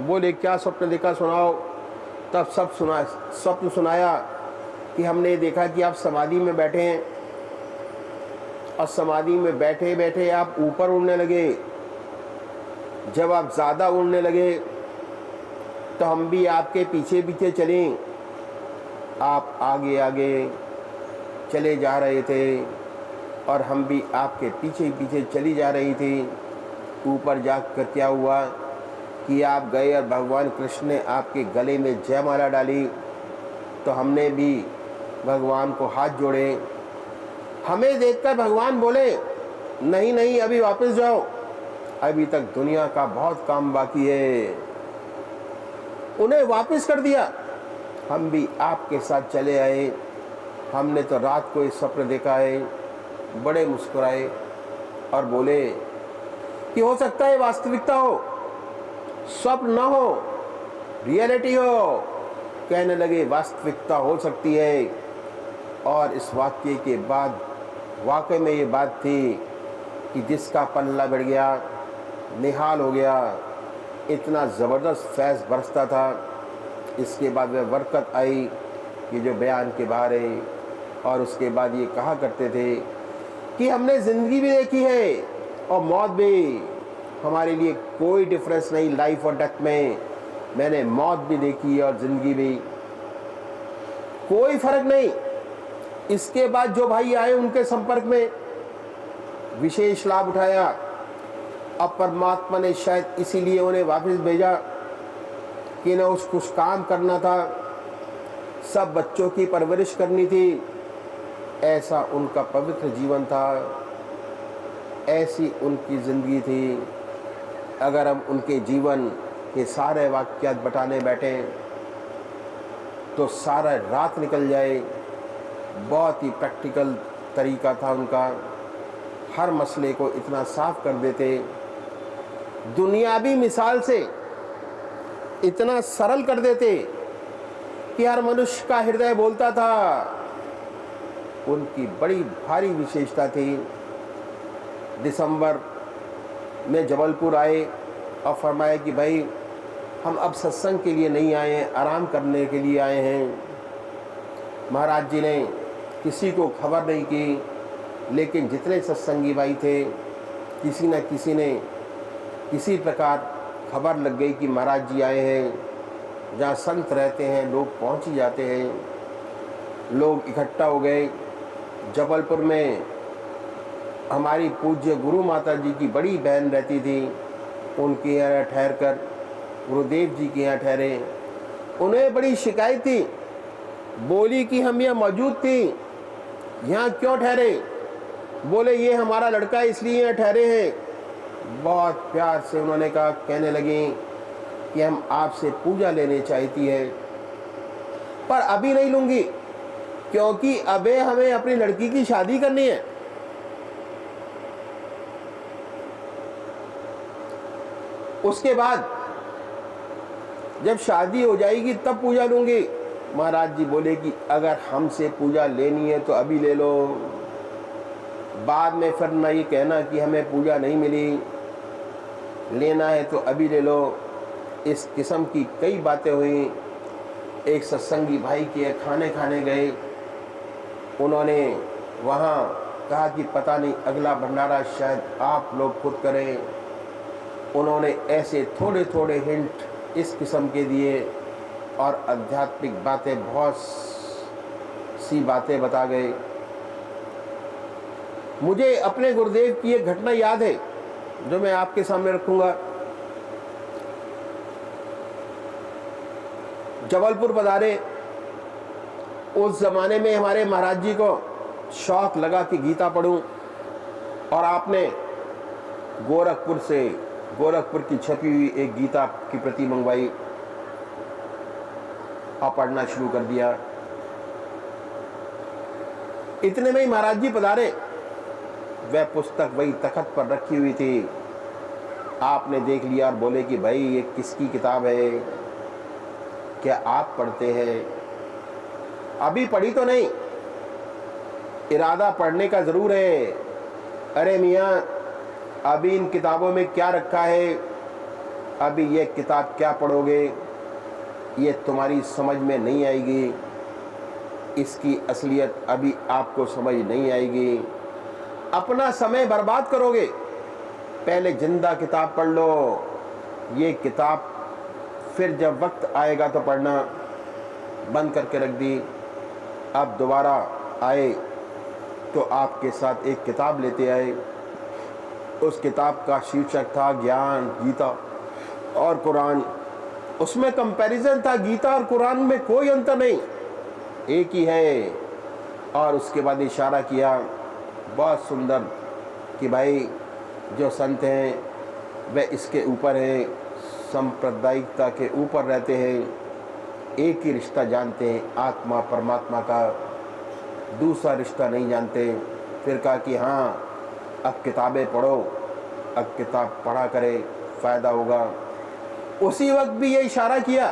बोले क्या स्वप्न देखा सुनाओ। तब सब स्वप्न सुनाया कि हमने देखा कि आप समाधि में बैठे हैं और समाधि में बैठे बैठे आप ऊपर उड़ने लगे। जब आप ज़्यादा उड़ने लगे तो हम भी आपके पीछे पीछे चले। आप आगे आगे चले जा रहे थे और हम भी आपके पीछे पीछे चली जा रही थी। ऊपर जाकर क्या हुआ कि आप गए और भगवान कृष्ण ने आपके गले में जयमाला डाली, तो हमने भी भगवान को हाथ जोड़े। हमें देखकर भगवान बोले, नहीं नहीं, अभी वापस जाओ, अभी तक दुनिया का बहुत काम बाकी है। उन्हें वापस कर दिया। हम भी आपके साथ चले आए। हमने तो रात को इस स्वप्न देखा है। बड़े मुस्कुराए और बोले कि हो सकता है वास्तविकता हो, स्वप्न न हो, रियलिटी हो। कहने लगे वास्तविकता हो सकती है। और इस वाक्य के बाद वाकई में ये बात थी कि जिसका पल्ला बढ़ गया निहाल हो गया। इतना ज़बरदस्त फैज़ बरसता था। इसके बाद वह बरकत आई ये जो बयान के बाहर है। और उसके बाद ये कहा करते थे कि हमने ज़िंदगी भी देखी है और मौत भी, हमारे लिए कोई डिफरेंस नहीं लाइफ और डेथ में। मैंने मौत भी देखी और ज़िंदगी भी, कोई फ़र्क नहीं। इसके बाद जो भाई आए उनके संपर्क में विशेष लाभ उठाया। अब परमात्मा ने शायद इसीलिए उन्हें वापस भेजा कि न कुछ काम करना था, सब बच्चों की परवरिश करनी थी। ऐसा उनका पवित्र जीवन था, ऐसी उनकी ज़िंदगी थी। अगर हम उनके जीवन के सारे वाक़यात बताने बैठें तो सारा रात निकल जाए। बहुत ही प्रैक्टिकल तरीका था उनका। हर मसले को इतना साफ कर देते, दुनियावी मिसाल से इतना सरल कर देते कि हर मनुष्य का हृदय बोलता था। उनकी बड़ी भारी विशेषता थी। दिसंबर में जबलपुर आए और फरमाया कि भाई हम अब सत्संग के लिए नहीं आए हैं, आराम करने के लिए आए हैं। महाराज जी ने किसी को खबर नहीं की, लेकिन जितने सत्संगी भाई थे किसी न किसी ने किसी प्रकार खबर लग गई कि महाराज जी आए हैं। जहाँ संत रहते हैं लोग पहुँच ही जाते हैं। लोग इकट्ठा हो गए। जबलपुर में हमारी पूज्य गुरु माता जी की बड़ी बहन रहती थी, उनके यहाँ ठहर कर गुरुदेव जी के यहाँ ठहरे। उन्हें बड़ी शिकायत थी, बोली कि हम यहाँ मौजूद थी, यहाँ क्यों ठहरे। बोले ये हमारा लड़का है इसलिए यहाँ ठहरे हैं। बहुत प्यार से उन्होंने कहा, कहने लगी कि हम आपसे पूजा लेने चाहती है, पर अभी नहीं लूँगी क्योंकि अबे हमें अपनी लड़की की शादी करनी है। उसके बाद जब शादी हो जाएगी तब पूजा लूँगी। महाराज जी बोले कि अगर हमसे पूजा लेनी है तो अभी ले लो, बाद में फिर ना ये कहना कि हमें पूजा नहीं मिली, लेना है तो अभी ले लो। इस किस्म की कई बातें हुई। एक सत्संगी भाई के खाने गए, उन्होंने वहाँ कहा कि पता नहीं अगला भंडारा शायद आप लोग खुद करें। उन्होंने ऐसे थोड़े थोड़े हिंट इस किस्म के दिए और आध्यात्मिक बातें, बहुत सी बातें बता गए। मुझे अपने गुरुदेव की एक घटना याद है जो मैं आपके सामने रखूंगा। जबलपुर पधारे, उस ज़माने में हमारे महाराज जी को शौक लगा कि गीता पढ़ूं, और आपने गोरखपुर की छपी हुई एक गीता की प्रति मंगवाई और पढ़ना शुरू कर दिया। इतने में ही महाराज जी पधारे। वह पुस्तक वही तख्त पर रखी हुई थी। आपने देख लिया और बोले कि भाई ये किसकी किताब है, क्या आप पढ़ते हैं? अभी पढ़ी तो नहीं, इरादा पढ़ने का ज़रूर है। अरे मियाँ, अभी इन किताबों में क्या रखा है अभी ये किताब क्या पढ़ोगे, ये तुम्हारी समझ में नहीं आएगी, इसकी असलियत अभी आपको समझ नहीं आएगी, अपना समय बर्बाद करोगे। पहले जिंदा किताब पढ़ लो, ये किताब फिर जब वक्त आएगा तो पढ़ना। बंद करके रख दी। अब दोबारा आए तो आपके साथ एक किताब लेते आए। उस किताब का शीर्षक था ज्ञान, गीता और कुरान। उसमें कंपैरिजन था, गीता और कुरान में कोई अंतर नहीं, एक ही है। और उसके बाद इशारा किया बहुत सुंदर कि भाई जो संत हैं वे इसके ऊपर हैं, सांप्रदायिकता के ऊपर रहते हैं, एक ही रिश्ता जानते हैं आत्मा परमात्मा का, दूसरा रिश्ता नहीं जानते। फिर कहा कि हाँ अब किताबें पढ़ो, अब किताब पढ़ा करे, फ़ायदा होगा। उसी वक्त भी ये इशारा किया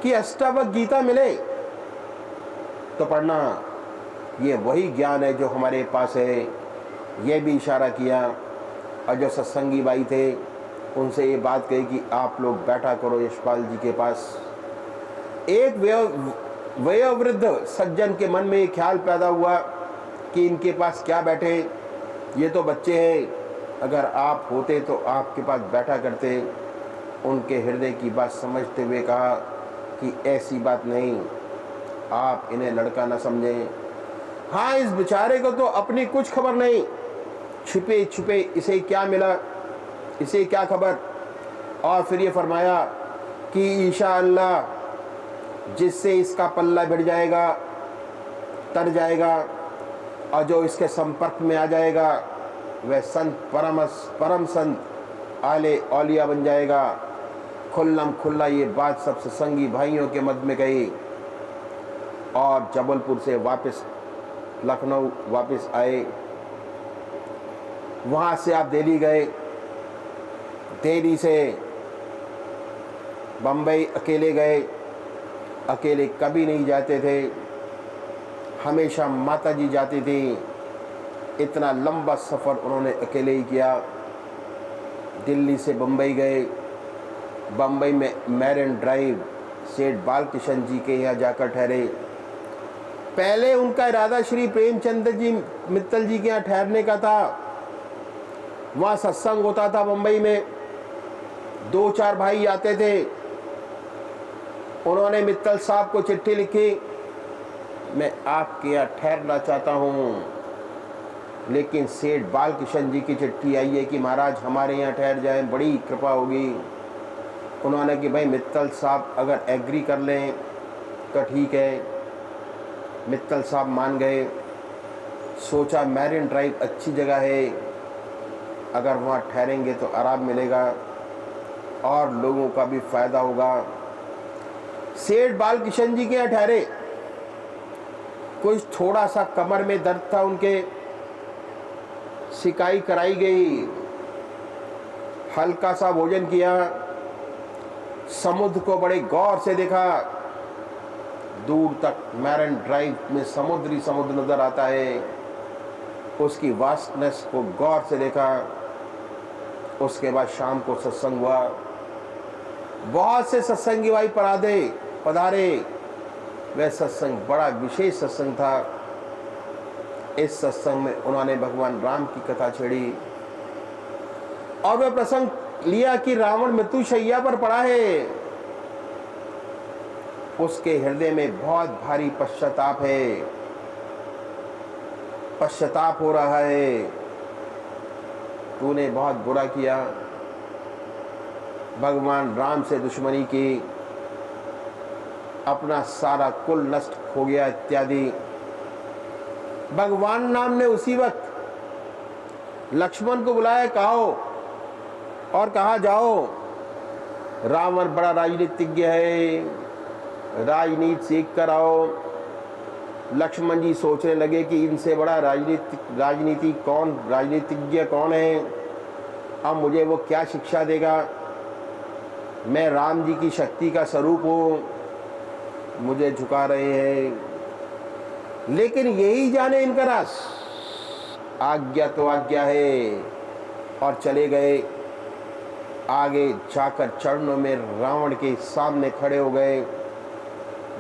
कि अष्टावक्र गीता मिले तो पढ़ना, ये वही ज्ञान है जो हमारे पास है। ये भी इशारा किया। और जो सत्संगी भाई थे उनसे ये बात कही कि आप लोग बैठा करो यशपाल जी के पास। एक वयोवृद्ध सज्जन के मन में ये ख्याल पैदा हुआ कि इनके पास क्या बैठे, ये तो बच्चे हैं, अगर आप होते तो आपके पास बैठा करते। उनके हृदय की बात समझते हुए कहा कि ऐसी बात नहीं, आप इन्हें लड़का न समझें। हाँ, इस बेचारे को तो अपनी कुछ खबर नहीं, छुपे छुपे इसे क्या मिला, इसे क्या खबर। और फिर ये फरमाया कि इंशाअल्लाह जिससे इसका पल्ला भिड़ जाएगा, तर जाएगा, और जो इसके संपर्क में आ जाएगा वह संत परम संत आले औलिया बन जाएगा। खुल्लम खुल्ला ये बात सब सत्संगी भाइयों के मध्य में कही। और जबलपुर से वापस लखनऊ वापस आए, वहाँ से आप दिल्ली गए, दिल्ली से बम्बई अकेले गए। अकेले कभी नहीं जाते थे, हमेशा माता जी जाती थी। इतना लंबा सफ़र उन्होंने अकेले ही किया। दिल्ली से बम्बई गए, बम्बई में मैरिन ड्राइव सेठ बालकिशन जी के यहाँ जाकर ठहरे। पहले उनका इरादा श्री प्रेमचंद जी मित्तल जी के यहाँ ठहरने का था। वहाँ सत्संग होता था बम्बई में, 2-4 भाई आते थे। उन्होंने मित्तल साहब को चिट्ठी लिखी, मैं आपके यहाँ ठहरना चाहता हूँ, लेकिन सेठ बालकिशन जी की चिट्ठी आई है कि महाराज हमारे यहाँ ठहर जाएं, बड़ी कृपा होगी। उन्होंने कि भाई मित्तल साहब अगर एग्री कर लें तो ठीक है। मित्तल साहब मान गए। सोचा मैरिन ड्राइव अच्छी जगह है, अगर वहाँ ठहरेंगे तो आराम मिलेगा और लोगों का भी फ़ायदा होगा। सेठ बालकिशन जी के यहाँ ठहरे। कुछ थोड़ा सा कमर में दर्द था उनके, सिकाई कराई गई, हल्का सा भोजन किया, समुद्र को बड़े गौर से देखा। दूर तक मैरिन ड्राइव में समुद्र नजर आता है, उसकी वास्टनेस को गौर से देखा। उसके बाद शाम को सत्संग हुआ। बहुत से सत्संगी भाई पधारे। वह सत्संग बड़ा विशेष सत्संग था। इस सत्संग में उन्होंने भगवान राम की कथा छेड़ी और वह प्रसंग लिया कि रावण मृत्युशैया पर पड़ा है, उसके हृदय में बहुत भारी पश्चाताप है, पश्चाताप हो रहा है, तूने बहुत बुरा किया, भगवान राम से दुश्मनी की, अपना सारा कुल नष्ट हो गया इत्यादि। भगवान राम ने उसी वक्त लक्ष्मण को बुलाया, कहो और कहा जाओ, रावण बड़ा राजनीतिज्ञ है, राजनीति सीख कर आओ। लक्ष्मण जी सोचने लगे कि इनसे बड़ा राजनीतिज्ञ कौन है, अब मुझे वो क्या शिक्षा देगा। मैं राम जी की शक्ति का स्वरूप हूँ, मुझे झुका रहे हैं। लेकिन यही जाने इनका रास, आज्ञा तो आज्ञा है। और चले गए। आगे जाकर चरणों में रावण के सामने खड़े हो गए।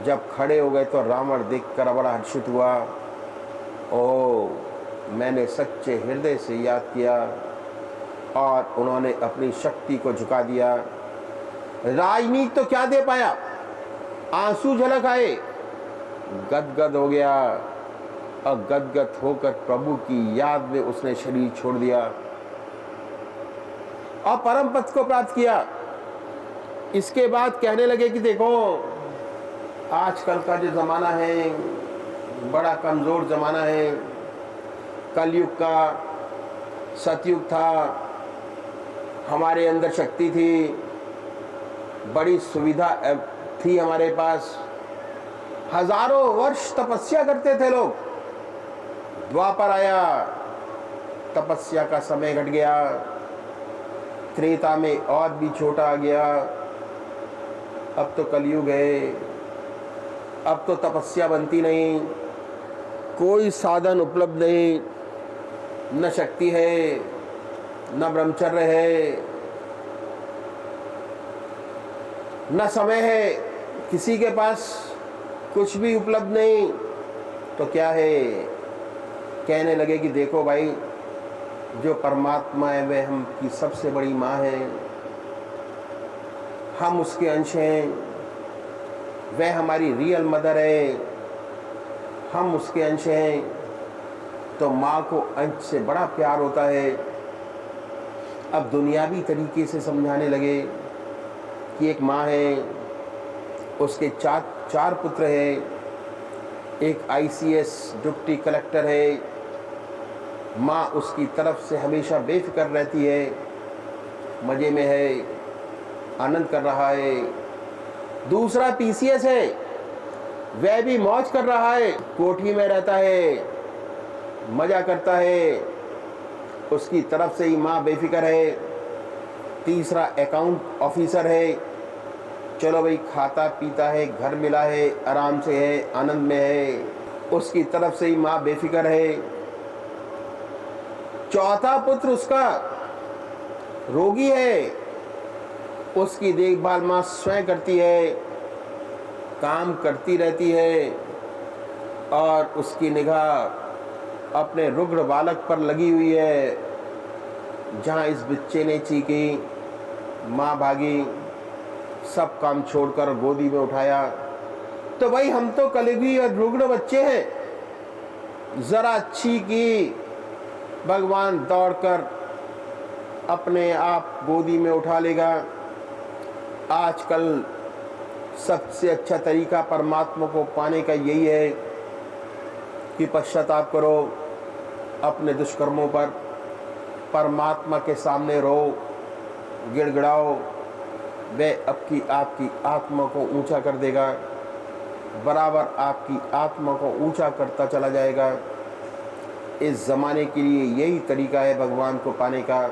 जब खड़े हो गए तो रावण देखकर बड़ा हर्षित हुआ। ओह, मैंने सच्चे हृदय से याद किया, और उन्होंने अपनी शक्ति को झुका दिया। राजनीति तो क्या दे पाया, आंसू झलक आए, गदगद हो गया, और गदगद होकर प्रभु की याद में उसने शरीर छोड़ दिया और परम पद को प्राप्त किया। इसके बाद कहने लगे कि देखो, आजकल का जो जमाना है बड़ा कमजोर जमाना है। कलयुग का सतयुग था, हमारे अंदर शक्ति थी, बड़ी सुविधा थी हमारे पास, हजारों वर्ष तपस्या करते थे लोग। द्वापर आया, तपस्या का समय घट गया। त्रेता में और भी छोटा आ गया। अब तो कलयुग है, अब तो तपस्या बनती नहीं, कोई साधन उपलब्ध नहीं, न शक्ति है, न ब्रह्मचर्य है, न समय है, किसी के पास कुछ भी उपलब्ध नहीं। तो क्या है, कहने लगे कि देखो भाई, जो परमात्मा है वह हम की सबसे बड़ी माँ है, हम उसके अंश हैं, वह हमारी रियल मदर है, हम उसके अंश हैं। तो माँ को अंश से बड़ा प्यार होता है। अब दुनियावी तरीके से समझाने लगे कि एक माँ है, उसके चार पुत्र हैं, एक ICS डिप्टी कलेक्टर है, माँ उसकी तरफ से हमेशा बेफिक्र रहती है, मज़े में है, आनंद कर रहा है। दूसरा PCS है, वह भी मौज कर रहा है, कोठी में रहता है, मज़ा करता है, उसकी तरफ से ही माँ बेफिक्र है। तीसरा अकाउंट ऑफिसर है, चलो भाई, खाता पीता है, घर मिला है, आराम से है, आनंद में है, उसकी तरफ से ही माँ बेफिक्र है। चौथा पुत्र उसका रोगी है, उसकी देखभाल माँ स्वयं करती है, काम करती रहती है, और उसकी निगाह अपने रुग्ण बालक पर लगी हुई है। जहाँ इस बच्चे ने चीखी, माँ भागी, सब काम छोड़कर गोदी में उठाया। तो भाई, हम तो कलयुगी और रुग्ण बच्चे हैं, जरा चीखी, भगवान दौड़कर अपने आप गोदी में उठा लेगा। आजकल सबसे अच्छा तरीका परमात्मा को पाने का यही है कि पश्चाताप करो अपने दुष्कर्मों पर, परमात्मा के सामने रो, गिड़गिड़ाओ, वह आपकी आत्मा को ऊंचा कर देगा, बराबर आपकी आत्मा को ऊंचा करता चला जाएगा। इस ज़माने के लिए यही तरीका है भगवान को पाने का।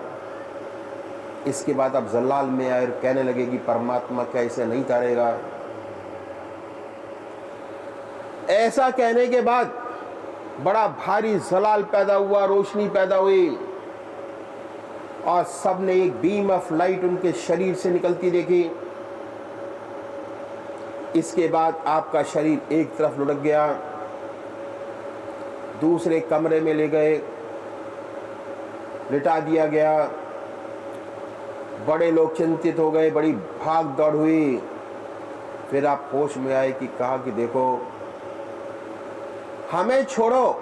इसके बाद अब जलाल में आए और कहने लगे कि परमात्मा कैसे नहीं तारेगा। ऐसा कहने के बाद बड़ा भारी जलाल पैदा हुआ, रोशनी पैदा हुई, और सबने एक बीम ऑफ लाइट उनके शरीर से निकलती देखी। इसके बाद आपका शरीर एक तरफ लुढ़क गया, दूसरे कमरे में ले गए, लिटा दिया गया। बड़े लोग चिंतित हो गए, बड़ी भाग दौड़ हुई। फिर आप होश में आए कि कहा कि देखो, हमें छोड़ो,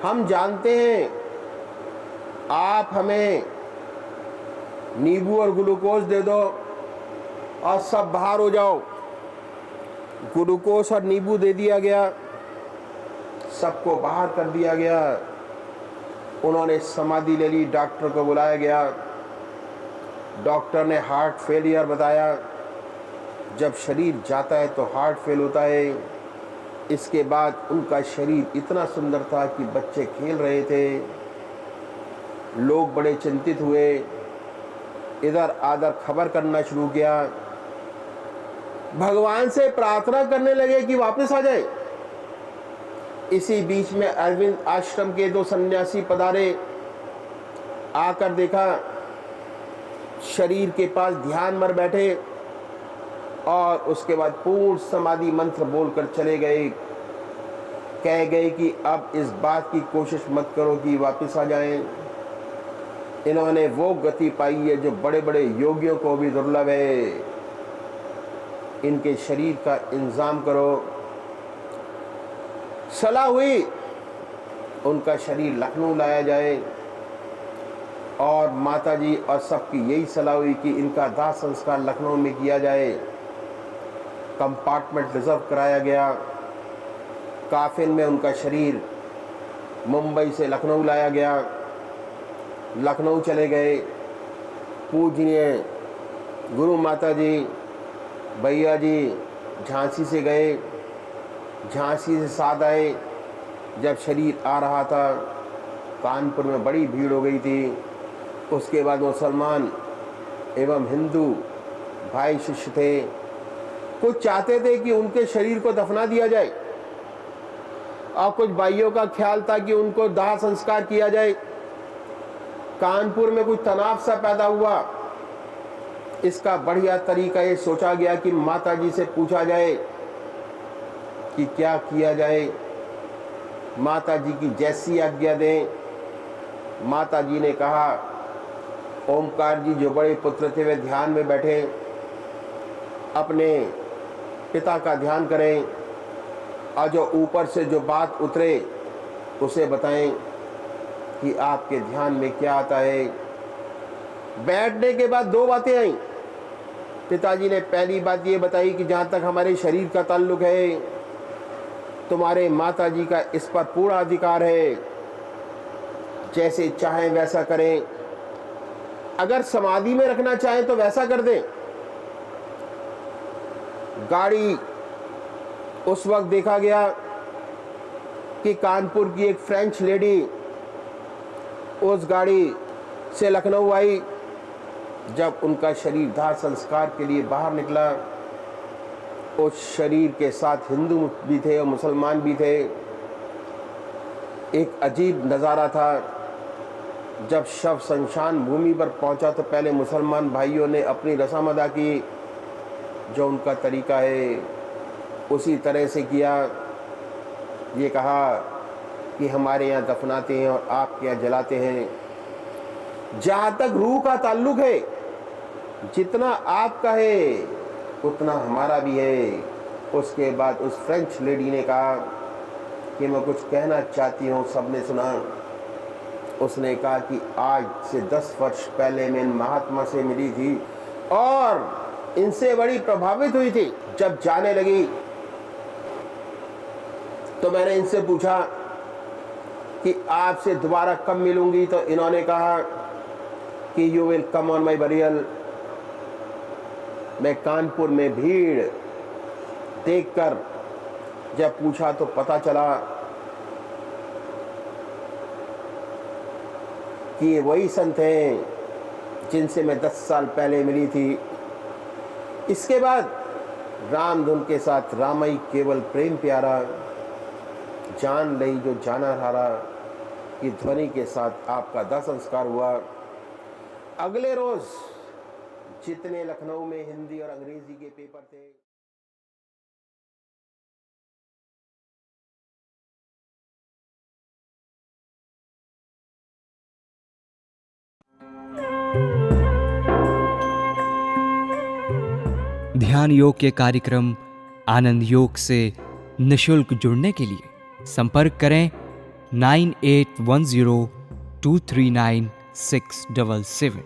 हम जानते हैं आप हमें नींबू और ग्लूकोज दे दो और सब बाहर हो जाओ। ग्लूकोज और नींबू दे दिया गया, सबको बाहर कर दिया गया। उन्होंने समाधि ले ली, डॉक्टर को बुलाया गया। डॉक्टर ने हार्ट फेलियर बताया। जब शरीर जाता है तो हार्ट फेल होता है। इसके बाद उनका शरीर इतना सुंदर था कि बच्चे खेल रहे थे, लोग बड़े चिंतित हुए, इधर आधर खबर करना शुरू किया, भगवान से प्रार्थना करने लगे कि वापस आ जाए। इसी बीच में अरविंद आश्रम के 2 सन्यासी पधारे। आकर देखा शरीर के पास ध्यान में बैठे और उसके बाद पूर्ण समाधि मंत्र बोलकर चले गए। कह गए कि अब इस बात की कोशिश मत करो कि वापस आ जाएं। इन्होंने वो गति पाई है जो बड़े बड़े योगियों को भी दुर्लभ है। इनके शरीर का इंतजाम करो। सलाह हुई उनका शरीर लखनऊ लाया जाए और माताजी और सबकी यही सलाह हुई कि इनका दाह संस्कार लखनऊ में किया जाए। कंपार्टमेंट रिजर्व कराया गया। काफिन में उनका शरीर मुंबई से लखनऊ लाया गया। लखनऊ चले गए। पूजनीय गुरु माता जी भैया जी झांसी से गए। झांसी से साथ आए। जब शरीर आ रहा था कानपुर में बड़ी भीड़ हो गई थी। उसके बाद मुसलमान एवं हिंदू भाई शिष्य थे, कुछ चाहते थे कि उनके शरीर को दफना दिया जाए और कुछ भाइयों का ख्याल था कि उनको दाह संस्कार किया जाए। कानपुर में कुछ तनाव सा पैदा हुआ। इसका बढ़िया तरीका ये सोचा गया कि माता जी से पूछा जाए कि क्या किया जाए। माता जी की जैसी आज्ञा दें। माता जी ने कहा, ओमकार जी जो बड़े पुत्र थे वे ध्यान में बैठे, अपने पिता का ध्यान करें और जो ऊपर से जो बात उतरे उसे बताएं कि आपके ध्यान में क्या आता है। बैठने के बाद दो बातें आई। पिताजी ने पहली बात ये बताई कि जहाँ तक हमारे शरीर का ताल्लुक है, तुम्हारे माता जी का इस पर पूरा अधिकार है, जैसे चाहें वैसा करें। अगर समाधि में रखना चाहें तो वैसा कर दें। गाड़ी उस वक्त देखा गया कि कानपुर की एक फ्रेंच लेडी उस गाड़ी से लखनऊ आई। जब उनका शरीर दाह संस्कार के लिए बाहर निकला, उस शरीर के साथ हिंदू भी थे और मुसलमान भी थे। एक अजीब नज़ारा था। जब शव शमशान भूमि पर पहुंचा तो पहले मुसलमान भाइयों ने अपनी रस्म अदा की, जो उनका तरीका है उसी तरह से किया। ये कहा कि हमारे यहाँ दफनाते हैं और आपके यहाँ जलाते हैं। जहाँ तक रूह का ताल्लुक है, जितना आपका है उतना हमारा भी है। उसके बाद उस फ्रेंच लेडी ने कहा कि मैं कुछ कहना चाहती हूँ। सबने सुना। उसने कहा कि आज से 10 वर्ष पहले मैं इन महात्मा से मिली थी और इनसे बड़ी प्रभावित हुई थी। जब जाने लगी तो मैंने इनसे पूछा कि आपसे दोबारा कब मिलूंगी, तो इन्होंने कहा कि you will come on my burial. मैं कानपुर में भीड़ देखकर जब पूछा तो पता चला कि ये वही संत हैं जिनसे मैं 10 साल पहले मिली थी। इसके बाद राम धुन के साथ रामई केवल प्रेम प्यारा, जान लई जो जाना हारा की ध्वनि के साथ आपका दाह संस्कार हुआ। अगले रोज जितने लखनऊ में हिंदी और अंग्रेजी के पेपर थे, ध्यान योग के कार्यक्रम आनंद योग से निशुल्क जुड़ने के लिए संपर्क करें 9810239677।